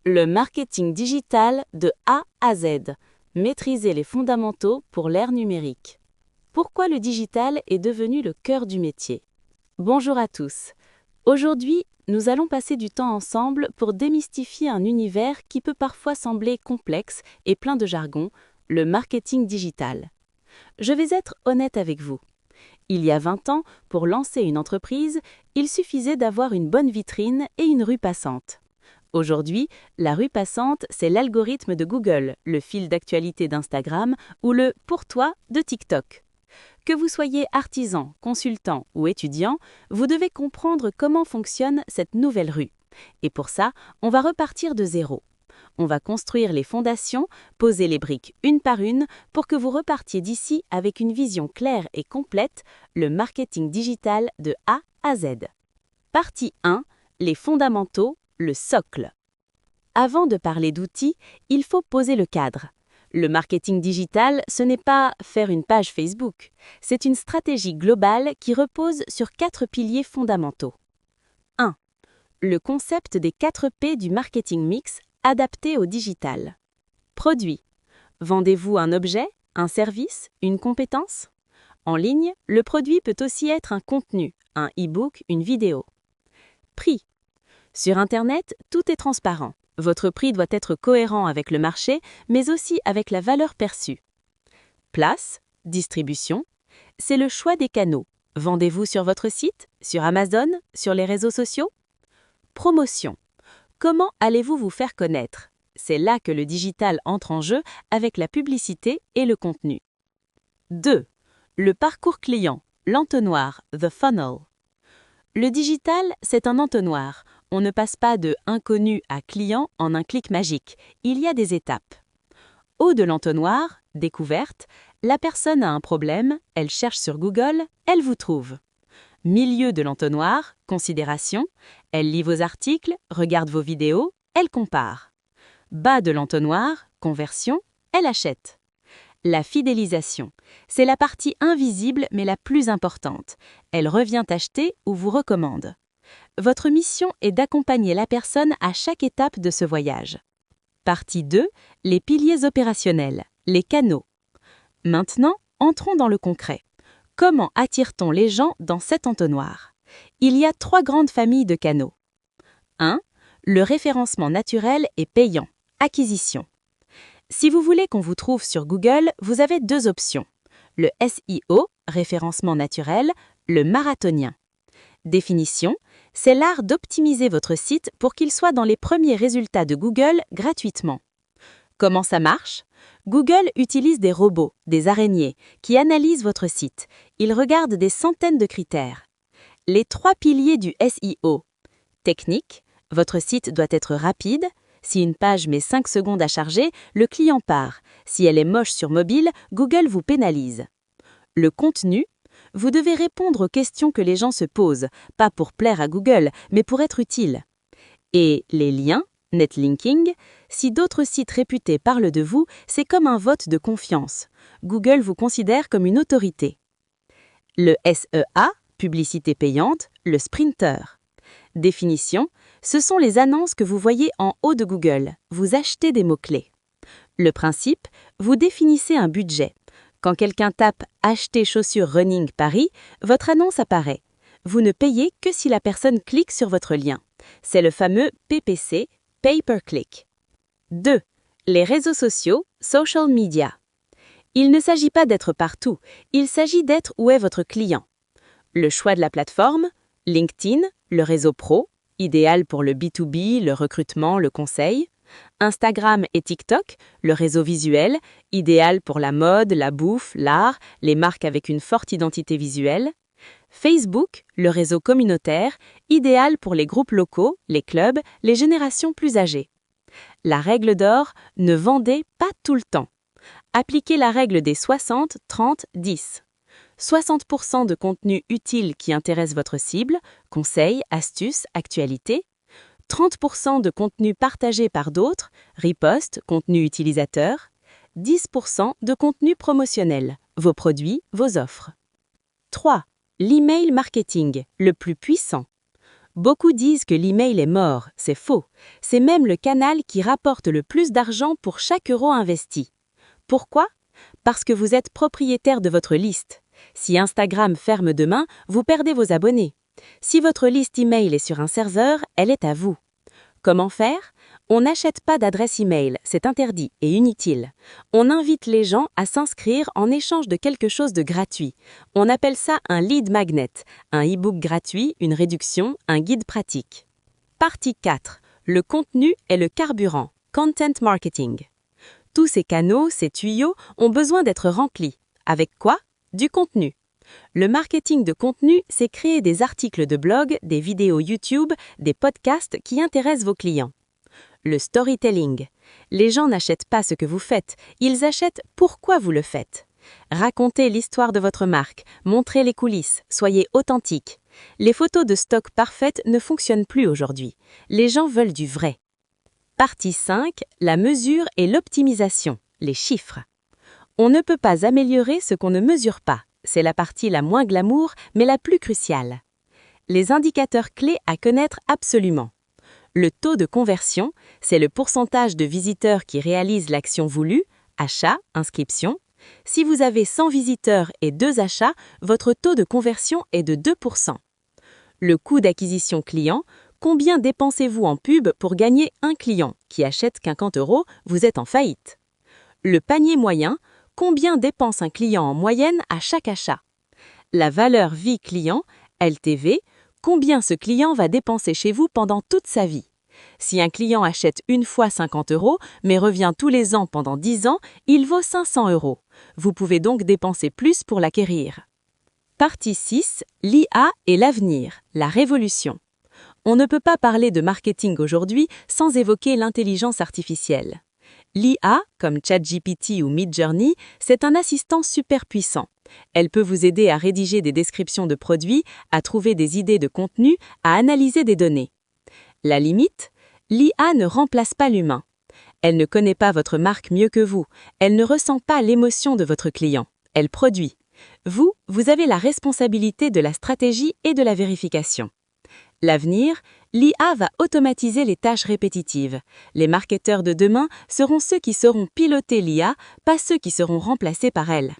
Le marketing digital de A à Z. Maîtriser les fondamentaux pour l'ère numérique. Pourquoi le digital est devenu le cœur du métier? Bonjour à tous. Aujourd'hui, nous allons passer du temps ensemble pour démystifier un univers qui peut parfois sembler complexe et plein de jargon, le marketing digital. Je vais être honnête avec vous. Il y a 20 ans, pour lancer une entreprise, il suffisait d'avoir une bonne vitrine et une rue passante. Aujourd'hui, la rue passante, c'est l'algorithme de Google, le fil d'actualité d'Instagram ou le « pour toi » de TikTok. Que vous soyez artisan, consultant ou étudiant, vous devez comprendre comment fonctionne cette nouvelle rue. Et pour ça, on va repartir de zéro. On va construire les fondations, poser les briques une par une pour que vous repartiez d'ici avec une vision claire et complète, le marketing digital de A à Z. Partie 1. Les fondamentaux, le socle. Avant de parler d'outils, il faut poser le cadre. Le marketing digital, ce n'est pas faire une page Facebook. C'est une stratégie globale qui repose sur 4 piliers fondamentaux. 1. Le concept des 4 P du marketing mix adapté au digital. Produit. Vendez-vous un objet, un service, une compétence? En ligne, le produit peut aussi être un contenu, un e-book, une vidéo. Prix. Sur Internet, tout est transparent. Votre prix doit être cohérent avec le marché, mais aussi avec la valeur perçue. Place, distribution, c'est le choix des canaux. Vendez-vous sur votre site, sur Amazon, sur les réseaux sociaux? Promotion. Comment allez-vous vous faire connaître? C'est là que le digital entre en jeu avec la publicité et le contenu. 2. Le parcours client, l'entonnoir, the funnel. Le digital, c'est un entonnoir. On ne passe pas de inconnu à client en un clic magique. Il y a des étapes. Haut de l'entonnoir, découverte, la personne a un problème, elle cherche sur Google, elle vous trouve. Milieu de l'entonnoir, considération, elle lit vos articles, regarde vos vidéos, elle compare. Bas de l'entonnoir, conversion, elle achète. La fidélisation, c'est la partie invisible mais la plus importante. Elle revient acheter ou vous recommande. Votre mission est d'accompagner la personne à chaque étape de ce voyage. Partie 2, les piliers opérationnels, les canaux. Maintenant, entrons dans le concret. Comment attire-t-on les gens dans cet entonnoir? Il y a 3 grandes familles de canaux. 1. Le référencement naturel et payant, acquisition. Si vous voulez qu'on vous trouve sur Google, vous avez 2 options. Le SEO, référencement naturel, le marathonien. Définition, c'est l'art d'optimiser votre site pour qu'il soit dans les premiers résultats de Google gratuitement. Comment ça marche? Google utilise des robots, des araignées, qui analysent votre site. Ils regardent des centaines de critères. Les 3 piliers du SEO. Technique, votre site doit être rapide. Si une page met 5 secondes à charger, le client part. Si elle est moche sur mobile, Google vous pénalise. Le contenu, vous devez répondre aux questions que les gens se posent, pas pour plaire à Google, mais pour être utile. Et les liens, netlinking, si d'autres sites réputés parlent de vous, c'est comme un vote de confiance. Google vous considère comme une autorité. Le SEA, publicité payante, le sprinter. Définition, ce sont les annonces que vous voyez en haut de Google. Vous achetez des mots-clés. Le principe, vous définissez un budget. Quand quelqu'un tape « Acheter chaussures running Paris », votre annonce apparaît. Vous ne payez que si la personne clique sur votre lien. C'est le fameux PPC, Pay Per Click. 2. Les réseaux sociaux, social media. Il ne s'agit pas d'être partout, il s'agit d'être où est votre client. Le choix de la plateforme, LinkedIn, le réseau pro, idéal pour le B2B, le recrutement, le conseil. Instagram et TikTok, le réseau visuel, idéal pour la mode, la bouffe, l'art, les marques avec une forte identité visuelle. Facebook, le réseau communautaire, idéal pour les groupes locaux, les clubs, les générations plus âgées. La règle d'or, ne vendez pas tout le temps. Appliquez la règle des 60, 30, 10. 60% de contenu utile qui intéresse votre cible, conseils, astuces, actualités. 30% de contenu partagé par d'autres, riposte, contenu utilisateur. 10% de contenu promotionnel, vos produits, vos offres. 3. L'email marketing, le plus puissant. Beaucoup disent que l'email est mort, c'est faux. C'est même le canal qui rapporte le plus d'argent pour chaque euro investi. Pourquoi? Parce que vous êtes propriétaire de votre liste. Si Instagram ferme demain, vous perdez vos abonnés. Si votre liste email est sur un serveur, elle est à vous. Comment faire? On n'achète pas d'adresse email, c'est interdit et inutile. On invite les gens à s'inscrire en échange de quelque chose de gratuit. On appelle ça un lead magnet, un e-book gratuit, une réduction, un guide pratique. Partie 4. Le contenu est le carburant. Content marketing. Tous ces canaux, ces tuyaux, ont besoin d'être remplis. Avec quoi? Du contenu. Le marketing de contenu, c'est créer des articles de blog, des vidéos YouTube, des podcasts qui intéressent vos clients. Le storytelling. Les gens n'achètent pas ce que vous faites, ils achètent pourquoi vous le faites. Racontez l'histoire de votre marque, montrez les coulisses, soyez authentique. Les photos de stock parfaites ne fonctionnent plus aujourd'hui. Les gens veulent du vrai. Partie 5. La mesure et l'optimisation. Les chiffres. On ne peut pas améliorer ce qu'on ne mesure pas. C'est la partie la moins glamour, mais la plus cruciale. Les indicateurs clés à connaître absolument. Le taux de conversion, c'est le pourcentage de visiteurs qui réalisent l'action voulue, achat, inscription. Si vous avez 100 visiteurs et 2 achats, votre taux de conversion est de 2%. Le coût d'acquisition client, combien dépensez-vous en pub pour gagner un client qui achète 50 €, vous êtes en faillite. Le panier moyen, combien dépense un client en moyenne à chaque achat? La valeur vie client, LTV, combien ce client va dépenser chez vous pendant toute sa vie? Si un client achète une fois 50 € mais revient tous les ans pendant 10 ans, il vaut 500 €. Vous pouvez donc dépenser plus pour l'acquérir. Partie 6. L'IA et l'avenir, la révolution. On ne peut pas parler de marketing aujourd'hui sans évoquer l'intelligence artificielle. L'IA, comme ChatGPT ou Midjourney, c'est un assistant super puissant. Elle peut vous aider à rédiger des descriptions de produits, à trouver des idées de contenu, à analyser des données. La limite? L'IA ne remplace pas l'humain. Elle ne connaît pas votre marque mieux que vous. Elle ne ressent pas l'émotion de votre client. Elle produit. Vous avez la responsabilité de la stratégie et de la vérification. L'avenir, l'IA va automatiser les tâches répétitives. Les marketeurs de demain seront ceux qui sauront piloter l'IA, pas ceux qui seront remplacés par elle.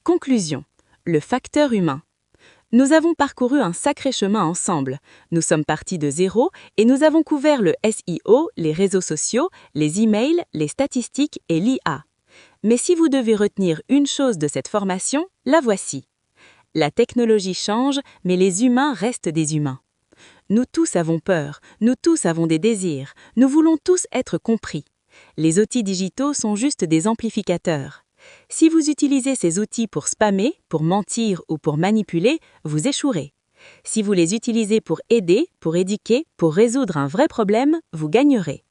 Conclusion. Le facteur humain. Nous avons parcouru un sacré chemin ensemble. Nous sommes partis de zéro et nous avons couvert le SEO, les réseaux sociaux, les emails, les statistiques et l'IA. Mais si vous devez retenir une chose de cette formation, la voici. La technologie change, mais les humains restent des humains. Nous tous avons peur, nous tous avons des désirs, nous voulons tous être compris. Les outils digitaux sont juste des amplificateurs. Si vous utilisez ces outils pour spammer, pour mentir ou pour manipuler, vous échouerez. Si vous les utilisez pour aider, pour éduquer, pour résoudre un vrai problème, vous gagnerez.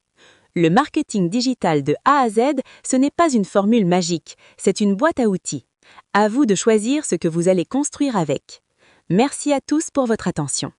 Le marketing digital de A à Z, ce n'est pas une formule magique, c'est une boîte à outils. À vous de choisir ce que vous allez construire avec. Merci à tous pour votre attention.